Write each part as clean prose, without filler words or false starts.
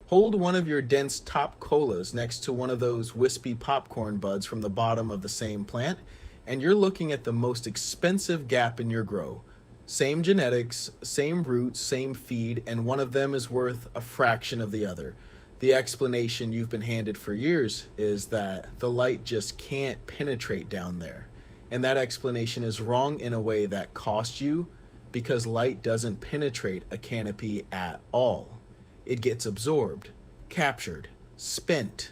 Hold one of your dense top colas next to one of those wispy popcorn buds from the bottom of the same plant, and you're looking at the most expensive gap in your grow. Same genetics, same roots, same feed, and one of them is worth a fraction of the other. The explanation you've been handed for years is that the light just can't penetrate down there. And that explanation is wrong in a way that costs you because light doesn't penetrate a canopy at all. It gets absorbed, captured, spent.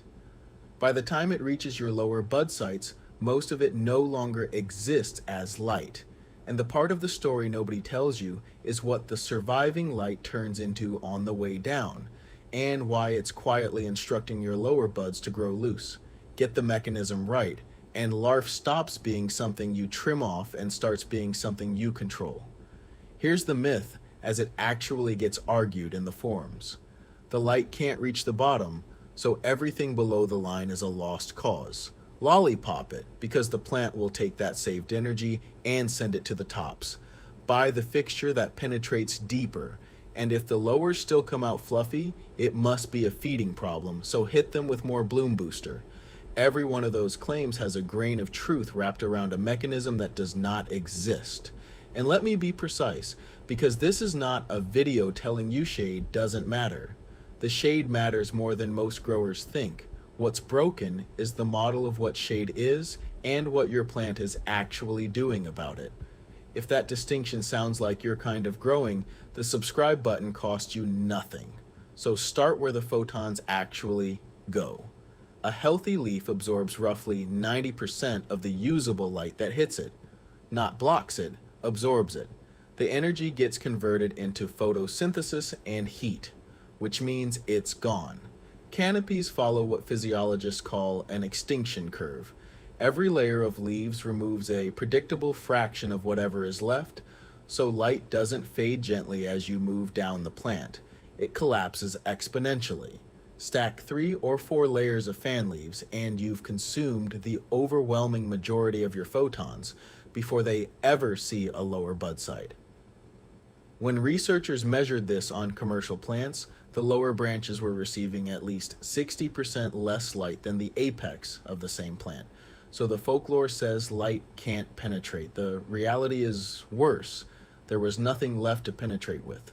By the time it reaches your lower bud sites, most of it no longer exists as light. And the part of the story nobody tells you is what the surviving light turns into on the way down, and why it's quietly instructing your lower buds to grow loose. Get the mechanism right, and Larf stops being something you trim off and starts being something you control. Here's the myth as it actually gets argued in the forums. The light can't reach the bottom, so everything below the line is a lost cause. Lollipop it, because the plant will take that saved energy and send it to the tops. Buy the fixture that penetrates deeper, and if the lowers still come out fluffy, it must be a feeding problem, so hit them with more bloom booster. Every one of those claims has a grain of truth wrapped around a mechanism that does not exist. And let me be precise, because this is not a video telling you shade doesn't matter. The shade matters more than most growers think. What's broken is the model of what shade is and what your plant is actually doing about it. If that distinction sounds like your kind of growing, the subscribe button costs you nothing. So start where the photons actually go. A healthy leaf absorbs roughly 90% of the usable light that hits it. Not blocks it, absorbs it. The energy gets converted into photosynthesis and heat, which means it's gone. Canopies follow what physiologists call an extinction curve. Every layer of leaves removes a predictable fraction of whatever is left, so light doesn't fade gently as you move down the plant. It collapses exponentially. Stack 3 or 4 layers of fan leaves and you've consumed the overwhelming majority of your photons before they ever see a lower bud site. When researchers measured this on commercial plants, the lower branches were receiving at least 60% less light than the apex of the same plant. So the folklore says light can't penetrate. The reality is worse. There was nothing left to penetrate with.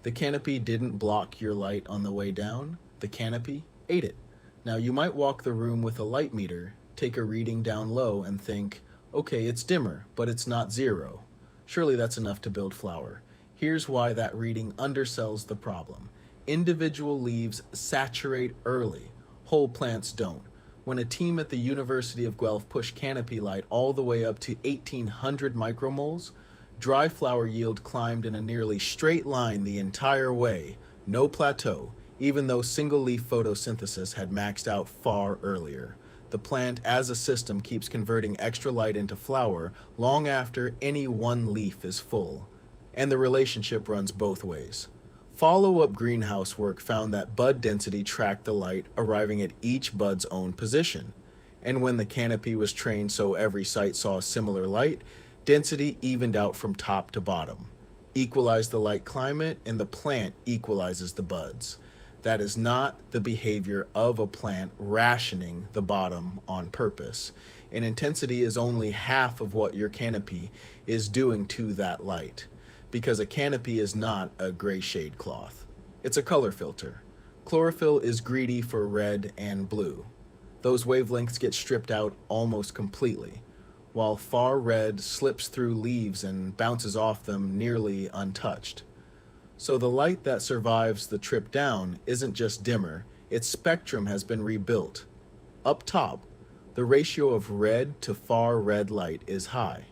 The canopy didn't block your light on the way down. The canopy ate it. Now you might walk the room with a light meter, take a reading down low and think, okay, it's dimmer, but it's not 0. Surely that's enough to build flower. Here's why that reading undersells the problem. Individual leaves saturate early. Whole plants don't. When a team at the University of Guelph pushed canopy light all the way up to 1800 micromoles, dry flower yield climbed in a nearly straight line the entire way, no plateau, even though single leaf photosynthesis had maxed out far earlier. The plant as a system keeps converting extra light into flower long after any one leaf is full. And the relationship runs both ways. Follow-up greenhouse work found that bud density tracked the light arriving at each bud's own position. And when the canopy was trained so every site saw similar light, density evened out from top to bottom. Equalize the light climate and the plant equalizes the buds. That is not the behavior of a plant rationing the bottom on purpose. And intensity is only half of what your canopy is doing to that light. Because a canopy is not a gray shade cloth. It's a color filter. Chlorophyll is greedy for red and blue. Those wavelengths get stripped out almost completely, while far red slips through leaves and bounces off them nearly untouched. So the light that survives the trip down isn't just dimmer, its spectrum has been rebuilt. Up top, the ratio of red to far red light is high.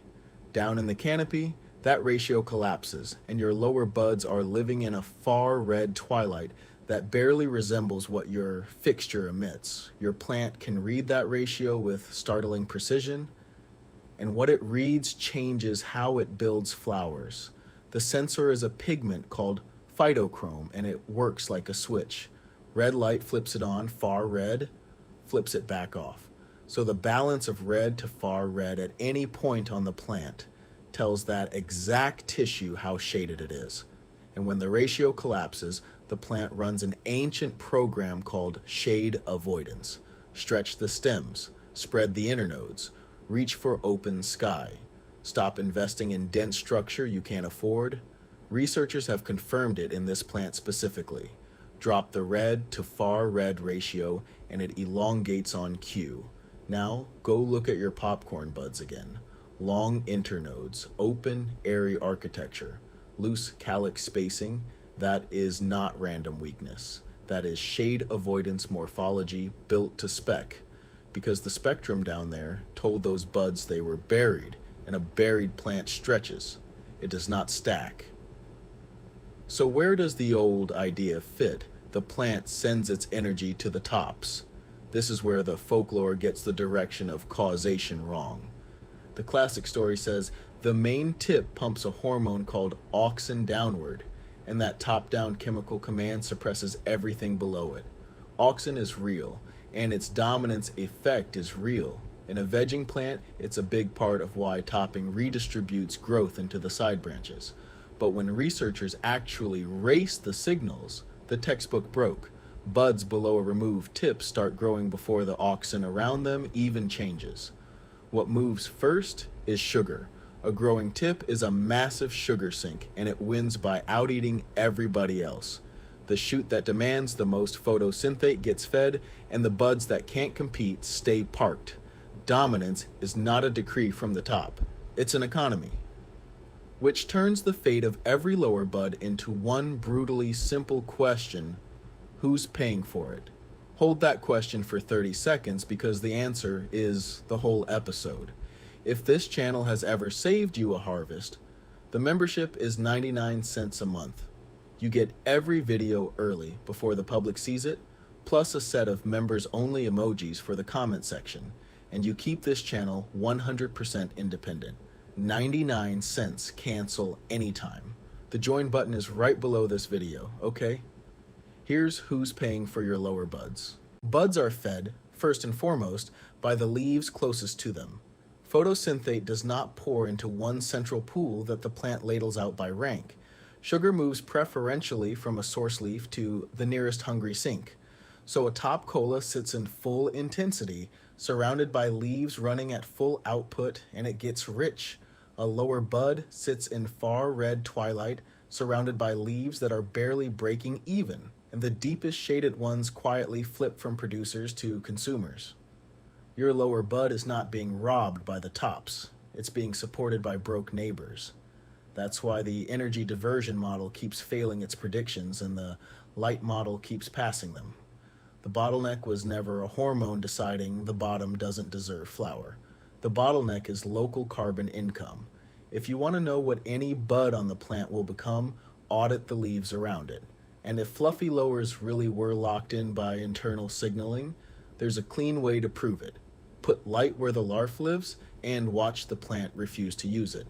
Down in the canopy, that ratio collapses, and your lower buds are living in a far red twilight that barely resembles what your fixture emits. Your plant can read that ratio with startling precision, and what it reads changes how it builds flowers. The sensor is a pigment called phytochrome, and it works like a switch. Red light flips it on, far red flips it back off. So the balance of red to far red at any point on the plant tells that exact tissue how shaded it is. And when the ratio collapses, the plant runs an ancient program called shade avoidance. Stretch the stems, spread the internodes, reach for open sky, stop investing in dense structure you can't afford. Researchers have confirmed it in this plant specifically. Drop the red to far red ratio and it elongates on cue. Now go look at your popcorn buds again. Long internodes, open, airy architecture, loose calyx spacing. That is not random weakness. That is shade avoidance morphology built to spec. Because the spectrum down there told those buds they were buried, and a buried plant stretches. It does not stack. So where does the old idea fit? The plant sends its energy to the tops. This is where the folklore gets the direction of causation wrong. The classic story says the main tip pumps a hormone called Auxin downward, and that top-down chemical command suppresses everything below it. Auxin is real, and its dominance effect is real. In a vegging plant, it's a big part of why topping redistributes growth into the side branches. But when researchers actually race the signals, the textbook broke. Buds below a removed tip start growing before the auxin around them even changes. What moves first is sugar. A growing tip is a massive sugar sink, and it wins by out-eating everybody else. The shoot that demands the most photosynthate gets fed, and the buds that can't compete stay parked. Dominance is not a decree from the top. It's an economy, which turns the fate of every lower bud into one brutally simple question: who's paying for it? Hold that question for 30 seconds because the answer is the whole episode. If this channel has ever saved you a harvest, the membership is 99 cents a month. You get every video early before the public sees it, plus a set of members-only emojis for the comment section, and you keep this channel 100% independent. 99 cents, cancel anytime. The join button is right below this video, okay? Here's who's paying for your lower buds. Buds are fed, first and foremost, by the leaves closest to them. Photosynthate does not pour into one central pool that the plant ladles out by rank. Sugar moves preferentially from a source leaf to the nearest hungry sink. So a top cola sits in full intensity, surrounded by leaves running at full output, and it gets rich. A lower bud sits in far red twilight, surrounded by leaves that are barely breaking even, and the deepest shaded ones quietly flip from producers to consumers. Your lower bud is not being robbed by the tops. It's being supported by broke neighbors. That's why the energy diversion model keeps failing its predictions and the light model keeps passing them. The bottleneck was never a hormone deciding the bottom doesn't deserve flower. The bottleneck is local carbon income. If you want to know what any bud on the plant will become, audit the leaves around it. And if fluffy lowers really were locked in by internal signaling, there's a clean way to prove it. Put light where the larf lives and watch the plant refuse to use it.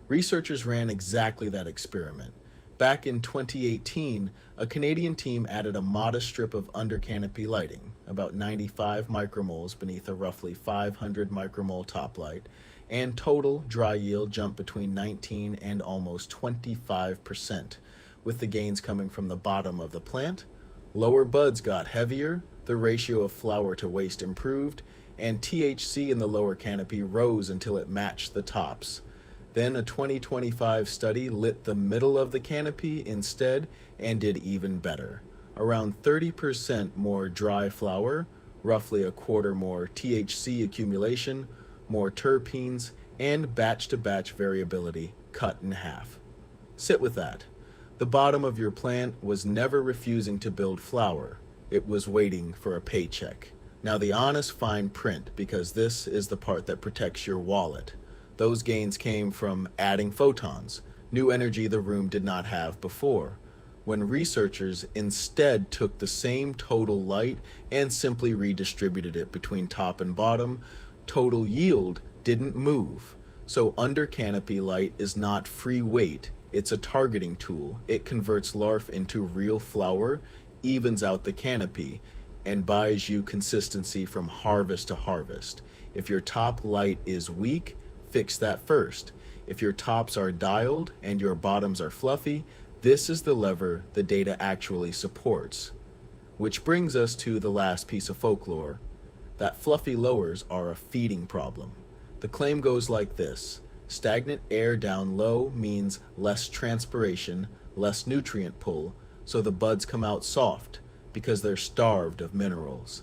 Researchers ran exactly that experiment. Back in 2018, a Canadian team added a modest strip of under-canopy lighting, about 95 micromoles beneath a roughly 500 micromole top light, and total dry yield jumped between 19 and almost 25%, with the gains coming from the bottom of the plant. Lower buds got heavier, the ratio of flower to waste improved, and THC in the lower canopy rose until it matched the tops. Then a 2025 study lit the middle of the canopy instead and did even better. Around 30% more dry flower, roughly a quarter more THC accumulation, more terpenes, and batch-to-batch variability cut in half. Sit with that. The bottom of your plant was never refusing to build flower. It was waiting for a paycheck. Now the honest fine print, because this is the part that protects your wallet. Those gains came from adding photons, new energy the room did not have before. When researchers instead took the same total light and simply redistributed it between top and bottom, total yield didn't move. So under canopy light is not free weight, it's a targeting tool. It converts larf into real flower, evens out the canopy, and buys you consistency from harvest to harvest. If your top light is weak, fix that first. If your tops are dialed and your bottoms are fluffy, This is the lever the data actually supports. Which brings us to the last piece of folklore, that fluffy lowers are a feeding problem. The claim goes like this: stagnant air down low means less transpiration, less nutrient pull, so the buds come out soft because they're starved of minerals.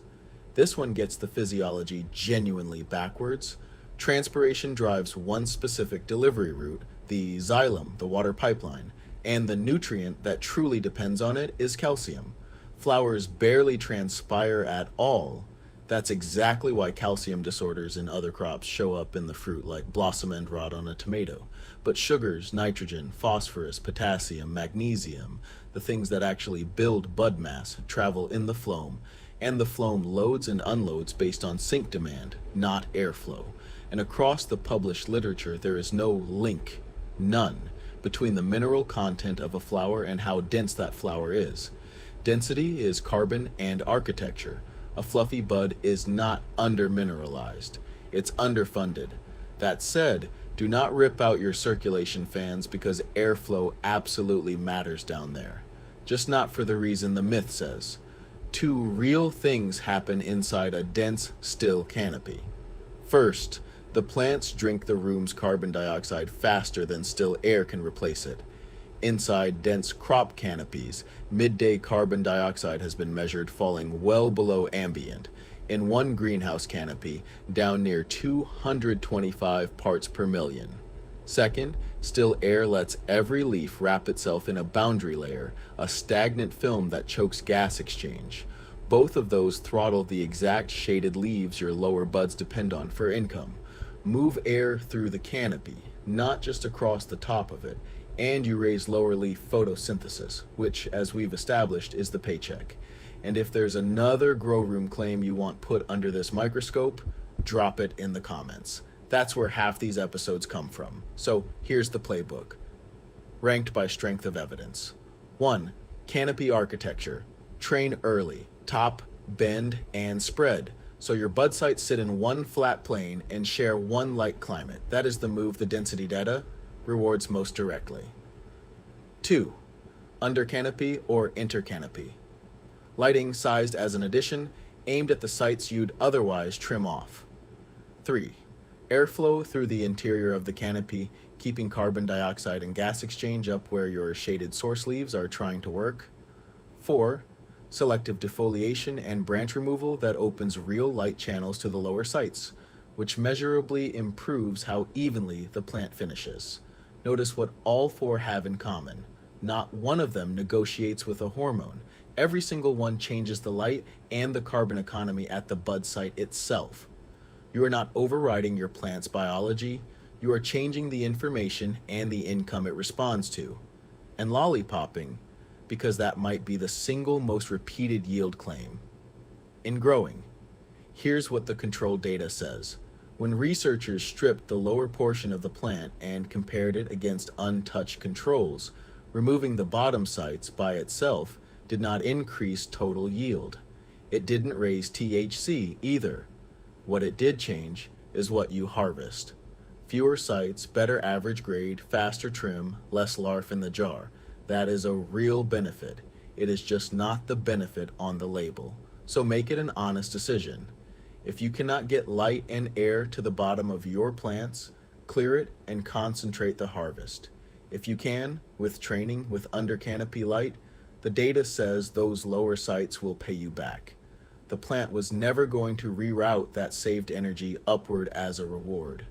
This one gets the physiology genuinely backwards. Transpiration drives one specific delivery route, the xylem, the water pipeline, and the nutrient that truly depends on it is calcium. Flowers barely transpire at all. That's exactly why calcium disorders in other crops show up in the fruit, like blossom end rot on a tomato. But sugars, nitrogen, phosphorus, potassium, magnesium, the things that actually build bud mass, travel in the phloem, and the phloem loads and unloads based on sink demand, not airflow. And across the published literature, there is no link, none, between the mineral content of a flower and how dense that flower is. Density is carbon and architecture. A fluffy bud is not under-mineralized. It's underfunded. That said, do not rip out your circulation fans because airflow absolutely matters down there. Just not for the reason the myth says. Two real things happen inside a dense, still canopy. First, the plants drink the room's carbon dioxide faster than still air can replace it. Inside dense crop canopies, midday carbon dioxide has been measured falling well below ambient. In one greenhouse canopy, down near 225 parts per million. Second, still air lets every leaf wrap itself in a boundary layer, a stagnant film that chokes gas exchange. Both of those throttle the exact shaded leaves your lower buds depend on for income. Move air through the canopy, not just across the top of it, and you raise lower leaf photosynthesis, which, as we've established, is the paycheck. And if there's another grow room claim you want put under this microscope, drop it in the comments. That's where half these episodes come from. So here's the playbook. Ranked by strength of evidence. 1. Canopy architecture. Train early. Top, bend, and spread. So your bud sites sit in one flat plane and share one light climate. That is the move the density data rewards most directly. 2. Under-Canopy or Inter-Canopy. Lighting sized as an addition, aimed at the sites you'd otherwise trim off. 3. Airflow through the interior of the canopy, keeping carbon dioxide and gas exchange up where your shaded source leaves are trying to work. 4. Selective defoliation and branch removal that opens real light channels to the lower sites, which measurably improves how evenly the plant finishes. Notice what all 4 have in common. Not one of them negotiates with a hormone. Every single one changes the light and the carbon economy at the bud site itself. You are not overriding your plant's biology, you are changing the information and the income it responds to. And lollipopping, because that might be the single most repeated yield claim. In growing, here's what the control data says. When researchers stripped the lower portion of the plant and compared it against untouched controls, removing the bottom sites by itself did not increase total yield. It didn't raise THC either. What it did change is what you harvest. Fewer sites, better average grade, faster trim, less larf in the jar. That is a real benefit. It is just not the benefit on the label. So make it an honest decision. If you cannot get light and air to the bottom of your plants, clear it and concentrate the harvest. If you can, with training with under-canopy light, the data says those lower sites will pay you back. The plant was never going to reroute that saved energy upward as a reward.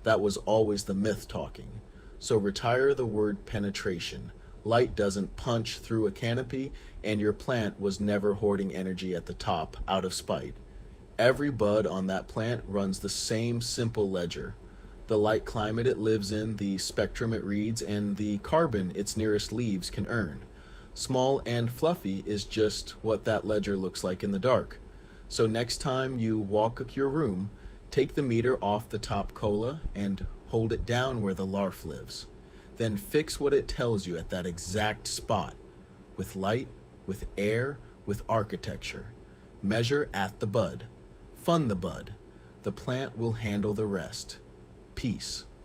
That was always the myth talking. So retire the word penetration. Light doesn't punch through a canopy, and your plant was never hoarding energy at the top out of spite. Every bud on that plant runs the same simple ledger. The light climate it lives in, the spectrum it reads, and the carbon its nearest leaves can earn. Small and fluffy is just what that ledger looks like in the dark. So next time you walk your room, take the meter off the top cola and hold it down where the larf lives. Then fix what it tells you at that exact spot, with light, with air, with architecture. Measure at the bud. Fund the bud. The plant will handle the rest. Peace.